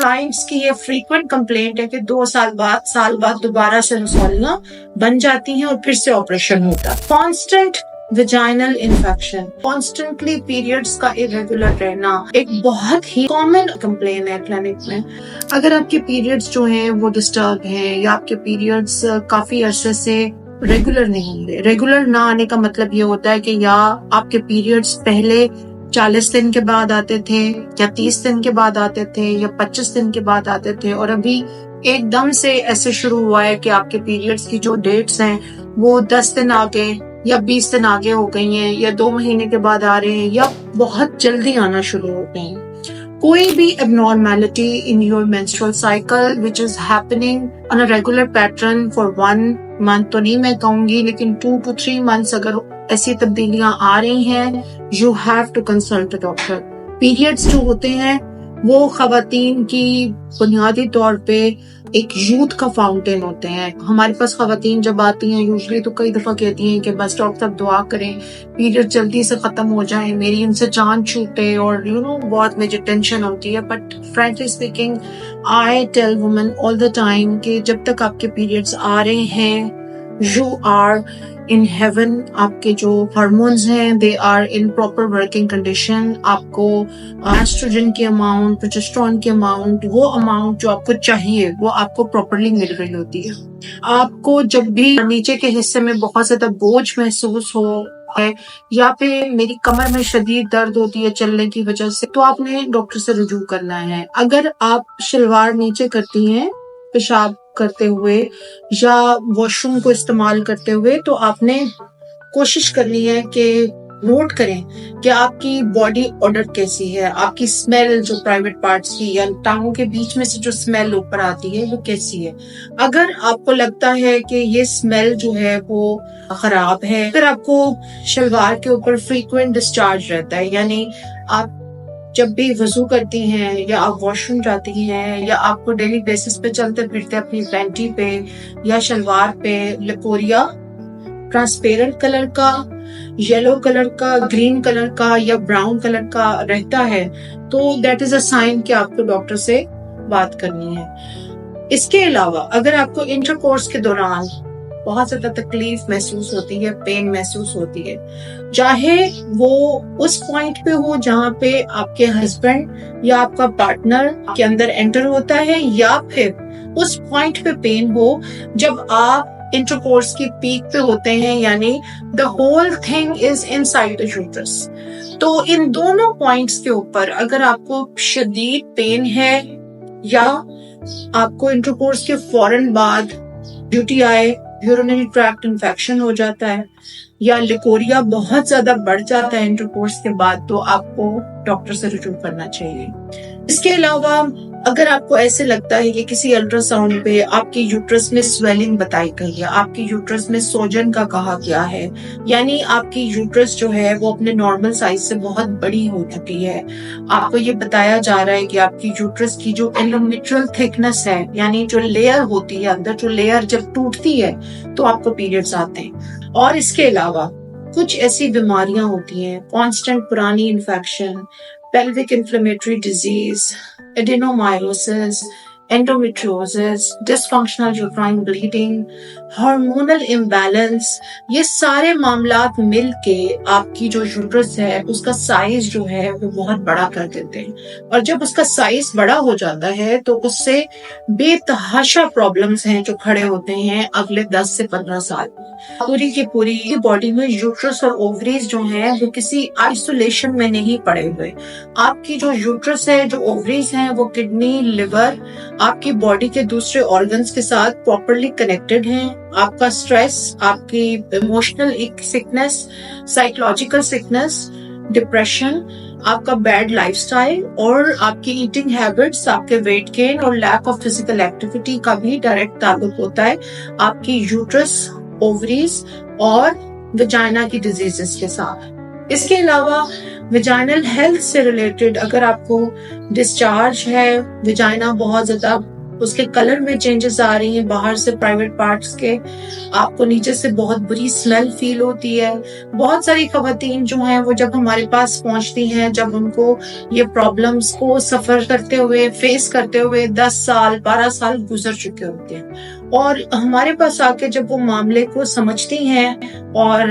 Clients کی یہ frequent complaint ہے کہ 2 سال بعد دوبارہ سے رسولیاں بن جاتی ہیں اور پھر سے آپریشن ہوتا ہے. Constant vaginal infection, constantly periods کا irregular رہنا ایک بہت ہی کامن کمپلین ہے کلینک میں. اگر آپ کے پیریڈز جو ہیں وہ ڈسٹرب ہیں یا آپ کے پیریڈز کافی عرصے سے ریگولر نہیں ہے، ریگولر نہ آنے کا مطلب یہ ہوتا ہے کہ یا آپ کے پیریڈز پہلے 40 دن کے بعد آتے تھے یا 30 دن کے بعد آتے تھے یا 25 دن کے بعد آتے تھے، اور ابھی ایک دم سے ایسے شروع ہوا ہے کہ آپ کے پیریڈز کی جو ڈیٹس ہیں وہ 10 دن آگے یا 20 دن آگے ہو گئی ہیں یا 2 مہینے کے بعد آ رہے ہیں یا بہت جلدی آنا شروع ہو گئے ہیں. کوئی بھی abnormality in your menstrual cycle which is happening on a regular pattern for 1 month تو نہیں میں کہوں گی، لیکن 2 to 3 months اگر ایسی تبدیلیاں آ رہی ہیں you have to consult a doctor. Periods جو ہوتے ہیں وہ خواتین کی بنیادی طور پہ ایک یوتھ کا فاؤنٹین ہوتے ہیں. ہمارے پاس خواتین جب آتی ہیں یوزلی تو کئی دفعہ کہتی ہیں کہ بس ڈاکٹر صاحب دعا کریں پیریڈ جلدی سے ختم ہو جائیں، میری ان سے جان چھوٹے، اور بہت مجھے ٹینشن ہوتی ہے. But frankly speaking I tell women all the time کہ جب تک آپ کے پیریڈز آ رہے ہیں یو آر ان ہیون. آپ کے جو ہارمونز ہیں they are in proper working condition. آپ کو ایسٹروجن کی اماؤنٹ، پروجسٹرون کی اماؤنٹ، وہ اماؤنٹ جو آپ کو چاہیے وہ آپ کو پراپرلی مل رہی ہوتی ہے. آپ کو جب بھی نیچے کے حصے میں بہت زیادہ بوجھ محسوس ہو ہے یا پھر میری کمر میں شدید درد ہوتی ہے چلنے کی وجہ سے، تو آپ نے ڈاکٹر سے رجوع کرنا ہے. اگر آپ شلوار نیچے کرتی ہیں پیشاب کرتے ہوئے یا واش روم کو استعمال کرتے ہوئے، تو آپ نے کوشش کرنی ہے کہ نوٹ کریں کہ آپ کی باڈی آڈر کیسی ہے، آپ کی اسمیل جو پرائیویٹ پارٹس کی یا ٹانگوں کے بیچ میں سے جو اسمیل اوپر آتی ہے وہ کیسی ہے. اگر آپ کو لگتا ہے کہ یہ اسمیل جو ہے وہ خراب ہے، اگر آپ کو شلوار کے اوپر فریکوینٹ ڈسچارج رہتا ہے، یعنی آپ جب بھی وضو کرتی ہیں یا آپ واش روم جاتی ہیں یا آپ کو ڈیلی بیسس پہ چلتے پھرتے اپنی پینٹی پہ یا شلوار پہ لکوریا ٹرانسپیرنٹ کلر کا، یلو کلر کا، گرین کلر کا یا براؤن کلر کا رہتا ہے، تو دیٹ از اے سائن کہ آپ کو ڈاکٹر سے بات کرنی ہے. اس کے علاوہ اگر آپ کو انٹرکورس کے دوران بہت زیادہ تکلیف محسوس ہوتی ہے، پین محسوس ہوتی ہے، چاہے وہ اس پوائنٹ پہ ہو جہاں پہ آپ کے ہسبینڈ یا آپ کا پارٹنر کے اندر انٹر ہوتا ہے، یا پھر اس پوائنٹ پہ پین ہو جب آپ انٹرکورس کی پیک پہ ہوتے ہیں، یعنی the whole thing is inside the uterus. تو ان دونوں پوائنٹس کے اوپر اگر آپ کو شدید پین ہے یا آپ کو انٹرکورس کے فوراً بعد UTI یورینری ٹریکٹ انفیکشن ہو جاتا ہے یا لیکوریا بہت زیادہ بڑھ جاتا ہے انٹرکورس کے بعد، تو آپ کو ڈاکٹر سے رجوع کرنا چاہیے. اس کے علاوہ اگر آپ کو ایسے لگتا ہے کہ کسی الٹرا ساؤنڈ پہ آپ کی یوٹرس میں سویلنگ بتائی گئی ہے، آپ کی یوٹرس میں سوجن کا کہا گیا ہے، یعنی آپ کی یوٹرس جو ہے وہ اپنے نارمل سائز سے بہت بڑی ہو چکی ہے، آپ کو یہ بتایا جا رہا ہے کہ آپ کی یوٹرس کی جو انڈومیٹریل تھکنس ہے، یعنی جو لیئر ہوتی ہے اندر، جو لیئر جب ٹوٹتی ہے تو آپ کو پیریڈز آتے ہیں. اور اس کے علاوہ کچھ ایسی بیماریاں ہوتی ہیں، کانسٹنٹ پرانی infection, pelvic inflammatory disease, adenomyosis, endometriosis, dysfunctional uterine bleeding, hormonal imbalance، یہ سارے معاملات مل کے آپ کی جو یوٹرس ہے اس کا سائز جو ہے وہ بہت بڑا کر دیتے ہیں. اور جب اس کا سائز بڑا ہو جاتا ہے تو اس سے بے تحاشا پرابلمز ہیں جو کھڑے ہوتے ہیں اگلے 10 سے 15 سال. پوری کی پوری باڈی میں یوٹرس اور اووریز جو ہیں وہ کسی آئسولیشن میں نہیں پڑے ہوئے. آپ کی جو یوٹرس ہے، جو اووریز ہیں، وہ کڈنی، لیور، آپ کی باڈی کے دوسرے آرگنز کے ساتھ پراپرلی کنیکٹڈ ہیں. آپ کا سٹریس، آپ کی emotional sickness, psychological sickness, depression, آپ کا بیڈ لائف سٹائل اور آپ کی ایٹنگ ہیبٹس، آپ کے ویٹ گین اور لیک آف فزیکل ایکٹیویٹی کا بھی ڈائریکٹ تعلق ہوتا ہے آپ کی یوٹرس، اووریز اور ویجائنا کی ڈیزیزز کے ساتھ. اس کے علاوہ ویجائنل ہیلتھ سے ریلیٹڈ اگر آپ کو ڈسچارج ہے، ویجائنا بہت زیادہ اس کے کلر میں چینجز آ رہی ہیں، باہر سے پرائیویٹ پارٹس کے آپ کو نیچے سے بہت بری اسمیل فیل ہوتی ہے. بہت ساری خواتین جو ہیں وہ جب ہمارے پاس پہنچتی ہیں، جب ان کو یہ پرابلمس کو سفر کرتے ہوئے فیس کرتے ہوئے 10 سال 12 سال گزر چکے ہوتے ہیں، اور ہمارے پاس آ کے جب وہ معاملے کو سمجھتی ہیں اور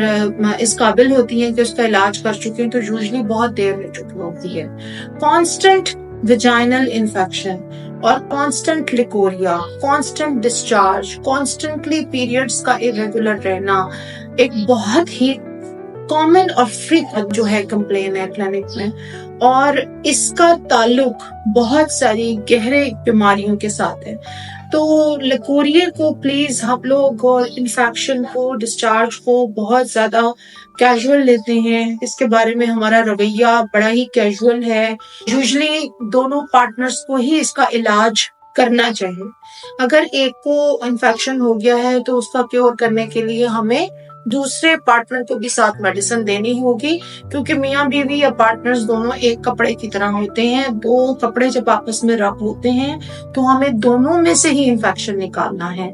اس قابل ہوتی ہیں کہ اس کا علاج کر چکی ہیں، تو یوزلی بہت دیر ہو چکی ہوتی ہے. کانسٹنٹ ویجائنل انفیکشن اور constant leucorrhoea, constant discharge, constantly periods کا irregular رہنا ایک بہت ہی کامن اور فریکوینٹ جو ہے کمپلین ہے کلینک میں، اور اس کا تعلق بہت ساری گہرے بیماریوں کے ساتھ ہے. تو لیکوریا کو پلیز ہم لوگ انفیکشن کو، ڈسچارج کو بہت زیادہ کیجول لیتے ہیں. اس کے بارے میں ہمارا رویہ بڑا ہی کیجول ہے. یوزلی دونوں پارٹنرز کو ہی اس کا علاج کرنا چاہیے. اگر ایک کو انفیکشن ہو گیا ہے تو اس کا کیور کرنے کے لیے ہمیں دوسرے پارٹنر کو بھی ساتھ میڈیسن دینی ہوگی، کیونکہ میاں بیوی یا پارٹنرز دونوں ایک کپڑے کی طرح ہوتے ہیں. دو کپڑے جب آپس میں رب ہوتے ہیں تو ہمیں دونوں میں سے ہی انفیکشن نکالنا ہے.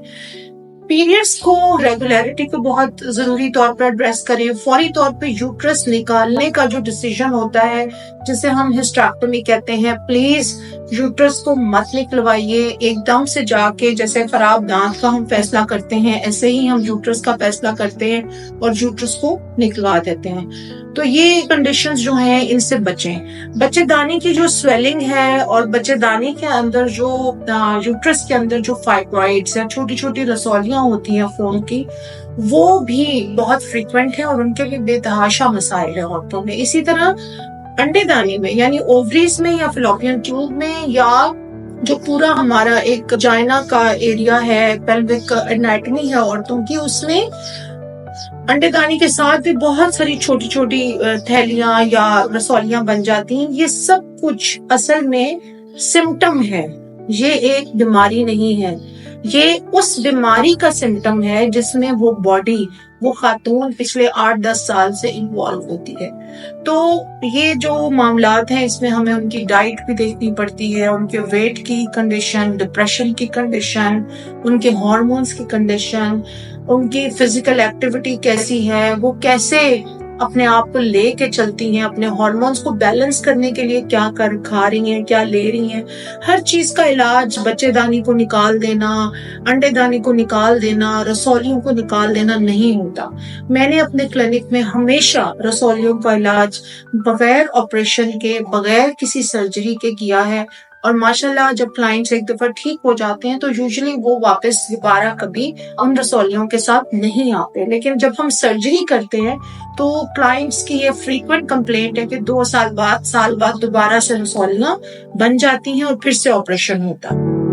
پیریڈز کو ریگولیرٹی کو بہت ضروری طور پر ایڈریس کریں. فوری طور پہ یوٹرس نکالنے کا جو ڈیسیژن ہوتا ہے جسے ہم ہسٹریکٹومی کہتے ہیں، پلیز یوٹرس کو مت نکلوائیے ایک دم سے. جا کے جیسے خراب دانت کا ہم فیصلہ کرتے ہیں، ایسے ہی ہم یوٹرس کا فیصلہ کرتے ہیں اور یوٹرس کو نکلوا دیتے ہیں. تو یہ کنڈیشنز جو ہیں ان سے بچیں. بچے دانی کی جو سویلنگ ہے اور بچے دانی کے اندر جو یوٹرس کے اندر جو فائبرائڈز یا چھوٹی چھوٹی رسولیاں ہوتی ہیں خون کی، وہ بھی بہت فریکوینٹ ہیں اور ان کے بھی بے تحاشا مسائل ہیں عورتوں میں. اسی طرح انڈے دانی میں یعنی اووریز میں یا فلوپین ٹیوب میں، یا جو پورا ہمارا ایک وجائنا کا ایریا ہے، پیلوک انیٹمی ہے عورتوں کی، اس میں انڈے دانی کے ساتھ بھی بہت ساری چھوٹی چھوٹی تھیلیاں یا رسولیاں بن جاتی ہیں. یہ سب کچھ اصل میں سمٹم ہے، یہ ایک بیماری نہیں ہے. یہ اس بیماری کا سمٹم ہے جس میں وہ باڈی، وہ خاتون پچھلے 8-10 سال سے انوالو ہوتی ہے. تو یہ جو معاملات ہیں اس میں ہمیں ان کی ڈائٹ بھی دیکھنی پڑتی ہے، ان کے ویٹ کی کنڈیشن، ڈپریشن کی کنڈیشن، ان کے ہارمونز کی کنڈیشن، ان کی فزیکل ایکٹیویٹی کیسی ہے، وہ کیسے اپنے آپ کو لے کے چلتی ہیں، اپنے ہارمونز کو بیلنس کرنے کے لیے کیا کھا رہی ہیں، کیا لے رہی ہیں. ہر چیز کا علاج بچے دانی کو نکال دینا، انڈے دانی کو نکال دینا، رسولیوں کو نکال دینا نہیں ہوتا. میں نے اپنے کلینک میں ہمیشہ رسولیوں کا علاج بغیر آپریشن کے، بغیر کسی سرجری کے کیا ہے، اور ماشاءاللہ جب کلائنٹس ایک دفعہ ٹھیک ہو جاتے ہیں تو یوزلی وہ واپس دوبارہ کبھی ان رسولیوں کے ساتھ نہیں آتے. لیکن جب ہم سرجری کرتے ہیں تو کلائنٹس کی یہ فریکوینٹ کمپلینٹ ہے کہ 2 سال بعد دوبارہ سے رسولیاں بن جاتی ہیں اور پھر سے آپریشن ہوتا ہے.